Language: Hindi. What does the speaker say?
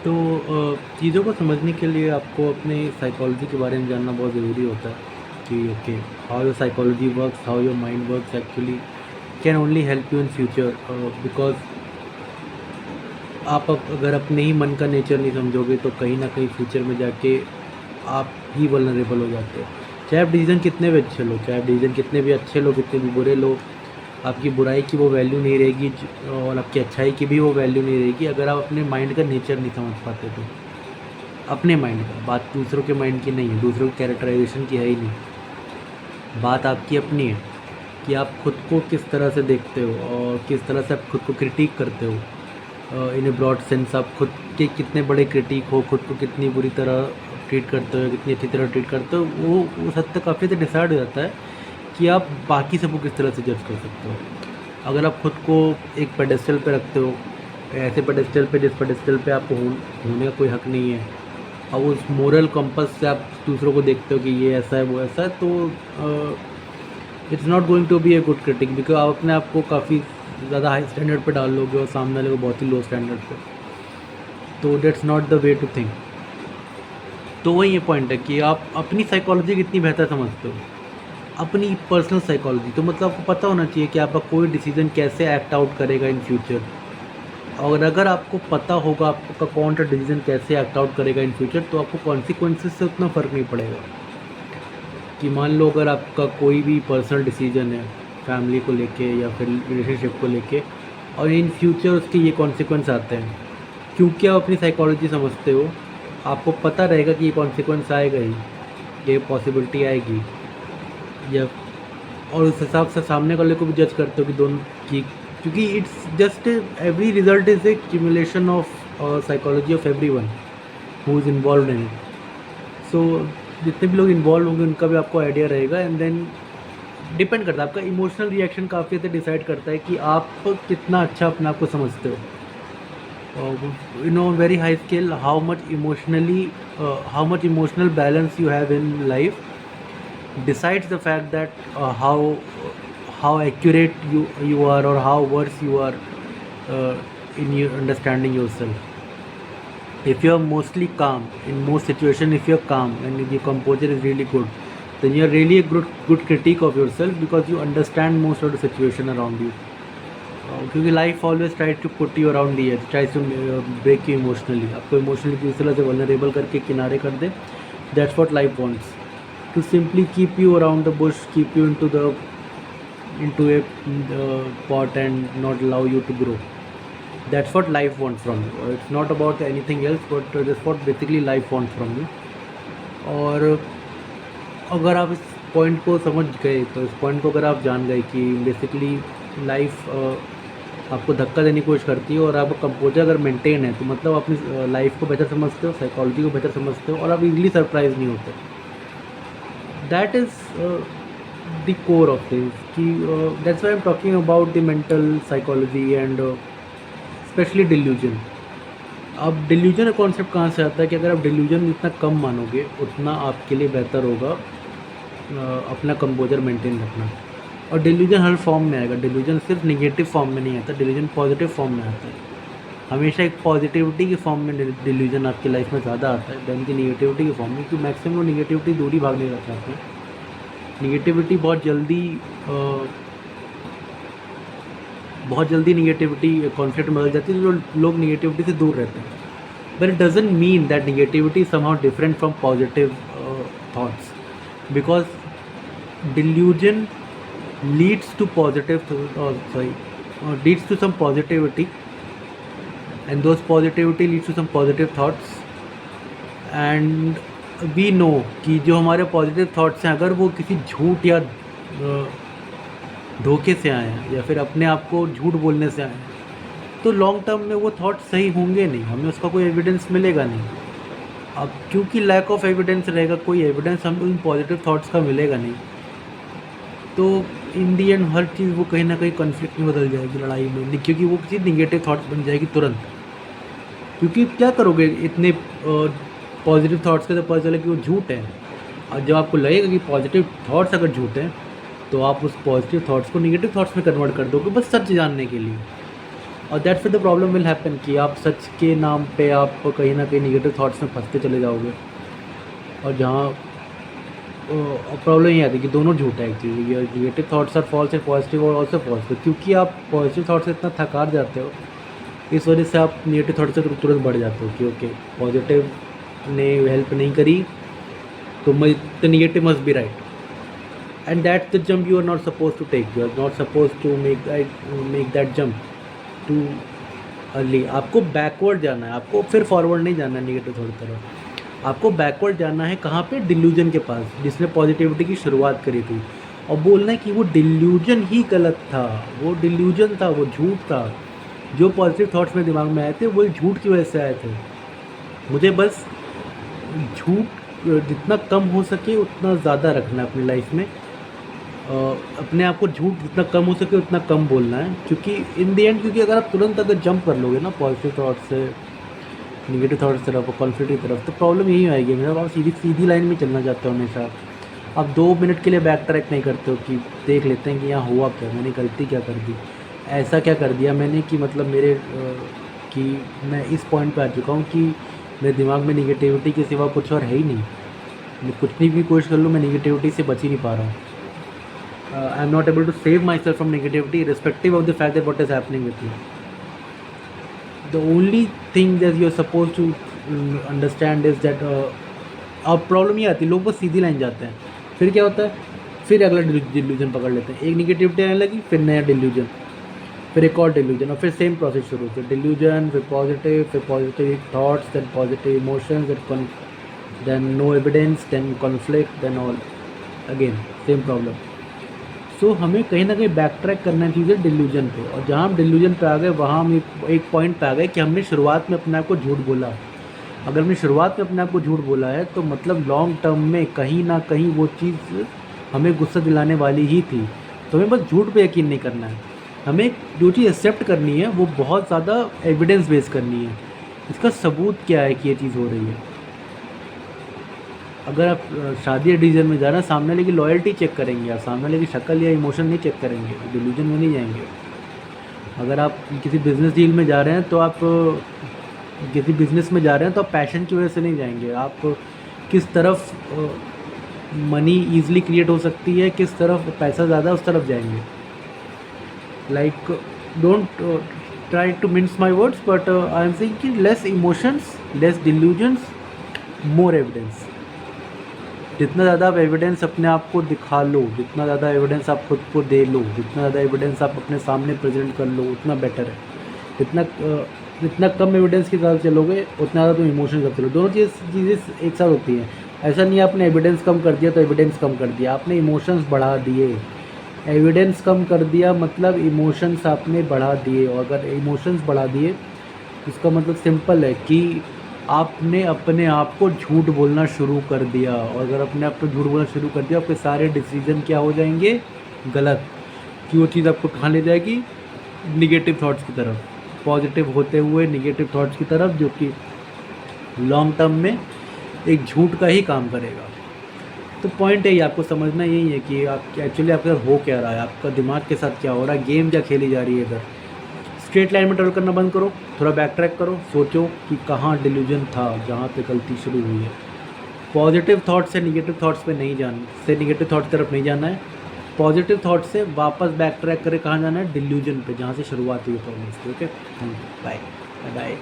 तो चीज़ों को समझने के लिए आपको अपने साइकोलॉजी के बारे में जानना बहुत ज़रूरी होता है कि okay, how your psychology works, how your mind works actually can only help you in future. Because आप अगर अपने ही मन का नेचर नहीं समझोगे तो कहीं ना कहीं फ्यूचर में जाके आप ही वल्नरेबल हो जाते हो। चाहे आप डिसीजन कितने भी अच्छे लो, चाहे आप डिसीजन कितने भी अच्छे लो, कितने भी बुरे लो, आपकी बुराई की वो वैल्यू नहीं रहेगी और आपकी अच्छाई की भी वो वैल्यू नहीं रहेगी अगर आप अपने माइंड का नेचर नहीं समझ पाते तो। अपने माइंड का, बात दूसरों के माइंड की नहीं है, दूसरों की कैरेक्टराइजेशन की है ही नहीं, बात आपकी अपनी है कि आप खुद को किस तरह से देखते हो और किस तरह से आप खुद को क्रिटिक करते हो। इन ए ब्रॉड सेंस आप खुद के कितने बड़े क्रिटिक हो, खुद को कितनी बुरी तरह ट्रीट करते हो, कितनी अच्छी तरह ट्रीट करते हो, वो उस हद तक काफ़ी हद डिसाइड हो जाता है कि आप बाकी सबको किस तरह से जज कर सकते हो। अगर आप खुद को एक पेडेस्टल पे रखते हो, ऐसे पेडेस्टल पे जिस पेडेस्टल पे आपको होने का कोई हक नहीं है, और उस मोरल कंपस से आप दूसरों को देखते हो कि ये ऐसा है वो ऐसा है, तो it's not going to be a good critic. Because आप अपने आप को काफ़ी ज़्यादा हाई स्टैंडर्ड पे डाल लोगे और सामने वाले को बहुत ही लो स्टैंडर्ड पे, तो that's not the way to think. तो वही ये पॉइंट है कि आप अपनी साइकोलॉजी कितनी बेहतर समझते हो, अपनी पर्सनल साइकोलॉजी। तो मतलब आपको पता होना चाहिए कि आपका कोई डिसीजन कैसे एक्ट आउट करेगा इन फ्यूचर। और अगर आपको पता होगा आपका कौन सा डिसीजन कैसे एक्ट आउट करेगा इन फ्यूचर, तो आपको कॉन्सिक्वेंसेस से उतना फ़र्क नहीं पड़ेगा। कि मान लो अगर आपका कोई भी पर्सनल डिसीजन है फैमिली को लेके या फिर रिलेशनशिप को लेके, और इन फ्यूचर उसके ये कॉन्सिक्वेंस आते हैं, क्योंकि आप अपनी साइकोलॉजी समझते हो, आपको पता रहेगा कि ये कॉन्सिक्वेंस आएगा ही, ये पॉसिबिलिटी आएगी, या और उस हिसाब से सामने वाले को भी जज करते हो कि दोनों की, क्योंकि it's just every result is a cumulation of psychology of every one who is involve in it. So जितने भी लोग इन्वॉल्व होंगे उनका भी आपको आइडिया रहेगा, एंड देन डिपेंड करता है, आपका इमोशनल रिएक्शन काफ़ी हद तक डिसाइड करता है कि आप कितना अच्छा अपने आप को समझते हो। Very high scale, how much emotional balance you have in life decides the fact that how accurate you are, or how worse you are in your understanding yourself. If you are mostly calm in most situations, if you are calm and if your composure is really good, then you are really a good critique of yourself, because you understand most of the situation around you. क्योंकि life always try to put you around the edge, try to break you emotionally, आपको इमोशनली किसी तरह से वल्नरेबल करके किनारे कर दे। That's what life wants, to simply keep you around the bush, keep you into a pot and not allow you to grow. That's what life wants from you. It's not about anything else, but that's what basically life wants from you. और अगर आप इस पॉइंट को समझ गए, तो इस पॉइंट को अगर आप जान गए कि बेसिकली लाइफ आपको धक्का देने की कोशिश करती है, और आपका कंपोजर अगर मेंटेन है, तो मतलब अपनी लाइफ को बेहतर समझते हो, साइकोलॉजी को बेहतर समझते हो, और आप इजीली सरप्राइज नहीं होते। That is the core of things कि that's why I am talking about the mental psychology and specially delusion. अब डिल्यूजन का कॉन्सेप्ट कहाँ से आता है कि अगर आप डिल्यूजन जितना कम मानोगे उतना आपके लिए बेहतर होगा अपना कंपोजर मेंटेन रखना। और डिल्यूजन हर फॉर्म में आएगा, डिल्यूजन सिर्फ निगेटिव फॉर्म में नहीं आता, डिल्यूजन पॉजिटिव फॉर्म में आता है। हमेशा एक पॉजिटिविटी की फॉर्म में डिल्यूजन आपकी लाइफ में ज़्यादा आता है दैन की निगेटिविटी की फॉर्म में, क्योंकि मैक्सिमम लोग निगेटिविटी दूर ही भागने लग जाते हैं। निगेटिविटी बहुत जल्दी निगेटिविटी कॉन्फ्लिक्ट में बदल जाती है, तो लोग निगेटिविटी से दूर रहते हैं। But it doesn't mean that negativity is somehow different from positive thoughts, because delusion leads to leads to some positivity, and those positivity leads to some positive thoughts, and we know कि जो हमारे पॉजिटिव थॉट्स हैं, अगर वो किसी झूठ या धोखे से आए हैं या फिर अपने आप को झूठ बोलने से आए हैं, तो लॉन्ग टर्म में वो थॉट्स सही होंगे नहीं, हमें उसका कोई एविडेंस मिलेगा नहीं। अब क्योंकि लैक ऑफ एविडेंस रहेगा, कोई एविडेंस हमको इन पॉजिटिव थॉट्स का मिलेगा नहीं, तो इन दी एंड हर चीज़ वो कहीं ना कहीं कॉन्फ्लिक्ट में बदल जाएगी, लड़ाई में, क्योंकि वो किसी निगेटिव थॉट्स बन जाएगी तुरंत। क्योंकि क्या करोगे इतने पॉजिटिव थॉट्स के, तो पता चला कि वो झूठ है, और जब आपको लगेगा कि पॉजिटिव थॉट्स अगर झूठ हैं, तो आप उस पॉजिटिव थॉट्स को निगेटिव थॉट्स में कन्वर्ट कर दोगे, बस सच जानने के लिए। और that's the problem will happen कि आप सच के नाम पे आप कहीं ना कहीं निगेटिव थॉट्स में फंसते चले जाओगे। और जहाँ प्रॉब्लम ये आती है कि दोनों झूठ है actually, negative thoughts are false है, पॉजिटिव और ऑल्सो फॉल्स है, क्योंकि आप पॉजिटिव थॉट से इतना थकार जाते हो, इस वजह से आप निगेटिव थॉट से तुरंत बढ़ जाते हो कि ओके पॉजिटिव ने हेल्प नहीं करी तो the negative must be right, and that's the jump you are not suppose to take, you are not suppose to make that jump too early. आपको बैकवर्ड जाना है, आपको फिर फॉरवर्ड नहीं जाना है निगेटिव थॉट की तरफ, आपको बैकवर्ड जाना है। कहाँ पे? डिल्यूजन के पास, जिसने पॉजिटिविटी की शुरुआत करी थी, और बोलना है कि वो डिल्यूजन ही गलत था, वो डिल्यूजन था, वो झूठ था। जो पॉजिटिव थॉट्स मेरे दिमाग में आए थे वो झूठ की वजह से आए थे। मुझे बस झूठ जितना कम हो सके उतना ज़्यादा रखना है अपनी लाइफ में, अपने आप को झूठ जितना कम हो सके उतना कम बोलना है, क्योंकि इन द एंड, क्योंकि अगर आप तुरंत अगर जंप कर लोगे ना पॉजिटिव थॉट से निगेटिव थॉट्स तरफ और कॉन्फ्लिक्ट की तरफ, तो प्रॉब्लम यही आएगी। मतलब आप सीधी लाइन में चलना चाहते हो हमेशा, आप 2 मिनट के लिए बैक ट्रैक नहीं करते हो कि देख लेते हैं कि यहाँ हुआ क्या, मैंने गलती क्या कर दी, ऐसा क्या कर दिया मैंने कि मतलब मेरे कि मैं इस पॉइंट पे आ चुका हूँ कि मेरे दिमाग में निगेटिविटी के सिवा कुछ और है ही नहीं, मैं कुछ भी कोशिश कर लूँ मैं निगेटिविटी से बच ही नहीं पा रहा हूँ। I am not able to save myself from negativity respective of the fact that what is happening with you. The only thing that you're supposed to understand is that अब प्रॉब्लम ये आती है, लोग बस सीधी लाइन जाते हैं, फिर क्या होता है, फिर अगला डिल्यूजन पकड़ लेते हैं, एक निगेटिविटी आने लगी, फिर नया डिल्यूजन, फिर एक और डिल्यूजन, और फिर सेम प्रोसेस शुरू होती है, डिल्यूजन, फिर positive thoughts, then positive emotions, then no evidence, then conflict, then all again same problem. So हमें कहीं ना कहीं बैक ट्रैक करना चाहिए डिल्यूजन पे, और जहाँ हम डिल्यूजन पे आ गए वहाँ हम एक पॉइंट पे आ गए कि हमने शुरुआत में अपने आप को झूठ बोला। अगर हमने शुरुआत में अपने आप को झूठ बोला है तो मतलब लॉन्ग टर्म में कहीं ना कहीं वो चीज़ हमें गुस्सा दिलाने वाली ही थी। तो हमें बस झूठ पे यकीन नहीं करना है, हमें जो चीज़ एक्सेप्ट करनी है वो बहुत ज़्यादा एविडेंस बेस करनी है, इसका सबूत क्या है कि ये चीज़ हो रही है। अगर आप शादी या डिसीजन में जा रहे हैं, सामने वाले की लॉयल्टी चेक करेंगे, आप सामने वाले की शक्ल या इमोशन नहीं चेक करेंगे, डिल्यूजन में नहीं जाएंगे। अगर आप किसी बिज़नेस डील में जा रहे हैं तो आप किसी बिज़नेस में जा रहे हैं तो आप पैशन की वजह से नहीं जाएंगे, आप किस तरफ मनी ईजिली क्रिएट हो सकती है, किस तरफ पैसा ज़्यादा उस तरफ जाएंगे। Like don't try to mince my words, but I am saying कि less emotions, less delusions, more evidence. जितना ज़्यादा आप एविडेंस अपने आप को दिखा लो, जितना ज़्यादा एविडेंस आप खुद को दे लो, जितना ज़्यादा एविडेंस आप अपने सामने प्रेजेंट कर लो उतना बेटर है। जितना कम एविडेंस के साथ चलोगे उतना ज़्यादा तुम इमोशन से चलो। दोनों चीज़ें एक साथ होती हैं। ऐसा नहीं है आपने एविडेंस कम कर दिया तो एविडेंस कम कर दिया, आपने इमोशंस बढ़ा दिए। एविडेंस कम कर दिया मतलब इमोशंस आपने बढ़ा दिए, और अगर इमोशंस बढ़ा दिए इसका मतलब सिंपल है कि आपने अपने आप को झूठ बोलना शुरू कर दिया, और अगर अपने आप को झूठ बोलना शुरू कर दिया आपके सारे डिसीजन क्या हो जाएंगे, गलत। कि वो चीज़ आपको कहाँ ले जाएगी, निगेटिव थॉट्स की तरफ, पॉजिटिव होते हुए निगेटिव थॉट्स की तरफ, जो कि लॉन्ग टर्म में एक झूठ का ही काम करेगा। तो पॉइंट यही आपको समझना यही है कि आप एक्चुअली आपके साथ हो क्या रहा है, आपका दिमाग के साथ क्या हो रहा है, गेम क्या खेली जा रही है। इधर स्ट्रेट लाइन में ट्रेवल करना बंद करो, थोड़ा बैक ट्रैक करो, सोचो कि कहाँ डिल्यूजन था, जहाँ पे गलती शुरू हुई है। पॉजिटिव थॉट से निगेटिव थॉट्स पे नहीं जाना, से निगेटिव थॉट्स तरफ नहीं जाना है। पॉजिटिव थॉट से वापस बैक ट्रैक करे कहाँ जाना है, डिल्यूजन पे, जहाँ से शुरुआत हुई प्रॉब्लम्स की। Okay, bye bye.